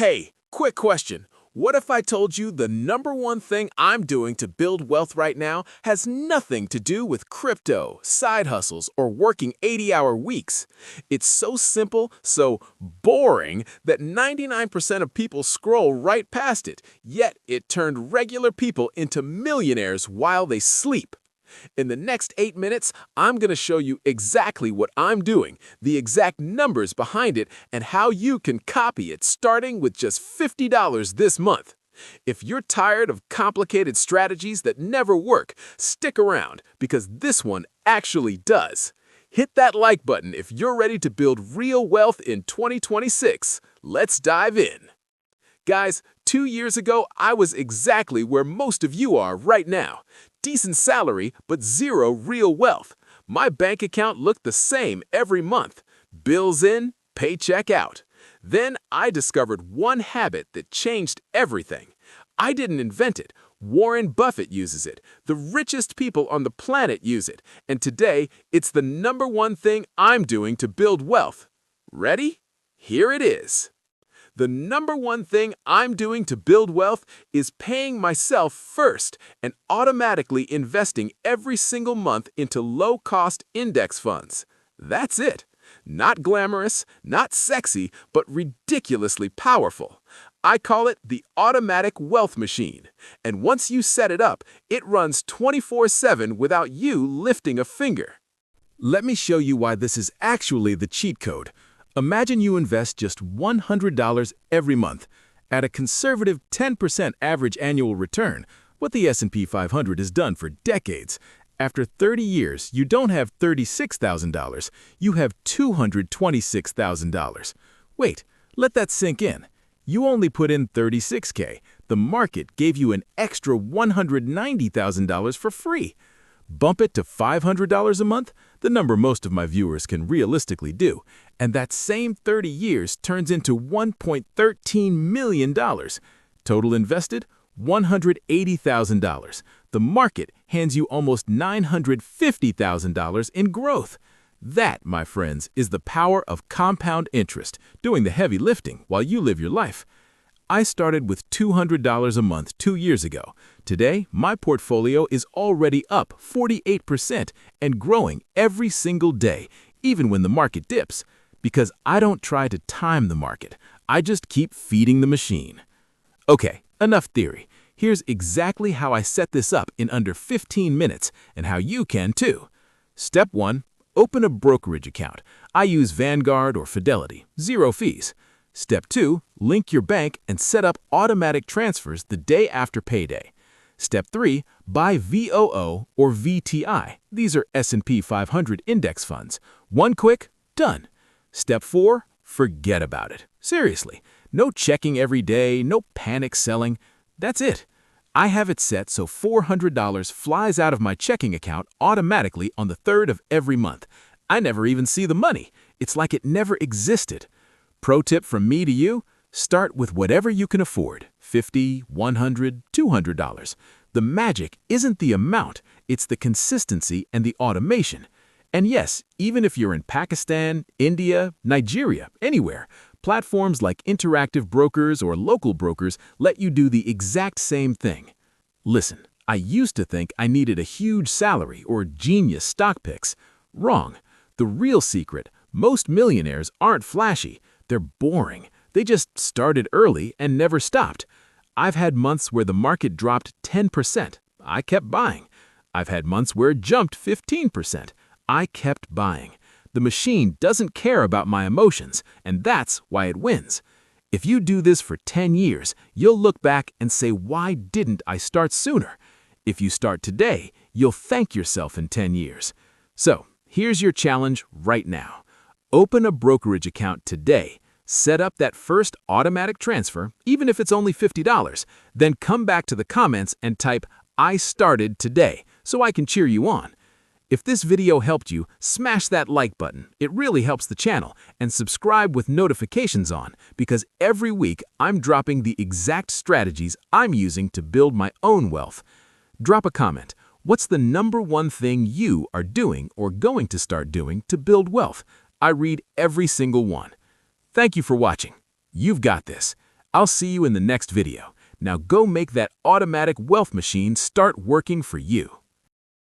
Hey, quick question. What if I told you the number one thing I'm doing to build wealth right now has nothing to do with crypto, side hustles, or working 80-hour weeks? It's so simple, so boring, that 99% of people scroll right past it, yet it turned regular people into millionaires while they sleep. In the next 8 minutes, I'm going to show you exactly what I'm doing, the exact numbers behind it, and how you can copy it starting with just $50 this month. If you're tired of complicated strategies that never work, stick around because this one actually does. Hit that like button if you're ready to build real wealth in 2026. Let's dive in. Guys, 2 years ago, I was exactly where most of you are right now. Decent salary, but zero real wealth. My bank account looked the same every month. Bills in, paycheck out. Then I discovered one habit that changed everything. I didn't invent it. Warren Buffett uses it. The richest people on the planet use it. And today, it's the number one thing I'm doing to build wealth. Ready? Here it is. The number one thing I'm doing to build wealth is paying myself first and automatically investing every single month into low-cost index funds. That's it. Not glamorous, not sexy, but ridiculously powerful. I call it the automatic wealth machine. And once you set it up, it runs 24/7 without you lifting a finger. Let me show you why this is actually the cheat code. Imagine you invest just $100 every month at a conservative 10% average annual return, what the S&P 500 has done for decades. After 30 years, you don't have $36,000, you have $226,000. Wait, let that sink in. You only put in $36K. The market gave you an extra $190,000 for free. Bump it to $500 a month, the number most of my viewers can realistically do, and that same 30 years turns into $1.13 million. Total invested, $180,000. The market hands you almost $950,000 in growth. That, my friends, is the power of compound interest, doing the heavy lifting while you live your life. I started with $200 a month 2 years ago. Today, my portfolio is already up 48% and growing every single day, even when the market dips. Because I don't try to time the market. I just keep feeding the machine. Okay, enough theory. Here's exactly how I set this up in under 15 minutes and how you can too. Step 1. Open a brokerage account. I use Vanguard or Fidelity. 0 fees. Step 2. Link your bank and set up automatic transfers the day after payday. Step 3. Buy VOO or VTI. These are S&P 500 index funds. One click, done. Step 4. Forget about it. Seriously. No checking every day, no panic selling. That's it. I have it set so $400 flies out of my checking account automatically on the 3rd of every month. I never even see the money. It's like it never existed. Pro tip from me to you, start with whatever you can afford, $50, $100, $200. The magic isn't the amount, it's the consistency and the automation. And yes, even if you're in Pakistan, India, Nigeria, anywhere, platforms like interactive brokers or local brokers let you do the exact same thing. Listen, I used to think I needed a huge salary or genius stock picks. Wrong. The real secret, most millionaires aren't flashy. They're boring. They just started early and never stopped. I've had months where the market dropped 10%. I kept buying. I've had months where it jumped 15%. I kept buying. The machine doesn't care about my emotions, and that's why it wins. If you do this for 10 years, you'll look back and say, why didn't I start sooner? If you start today, you'll thank yourself in 10 years. So, here's your challenge right now. Open a brokerage account today. Set up that first automatic transfer, even if it's only $50. Then come back to the comments and type, I started today, so I can cheer you on. If this video helped you, smash that like button. It really helps the channel. And subscribe with notifications on, because every week I'm dropping the exact strategies I'm using to build my own wealth. Drop a comment. What's the number one thing you are doing or going to start doing to build wealth? I read every single one. Thank you for watching. You've got this. I'll see you in the next video. Now go make that automatic wealth machine start working for you.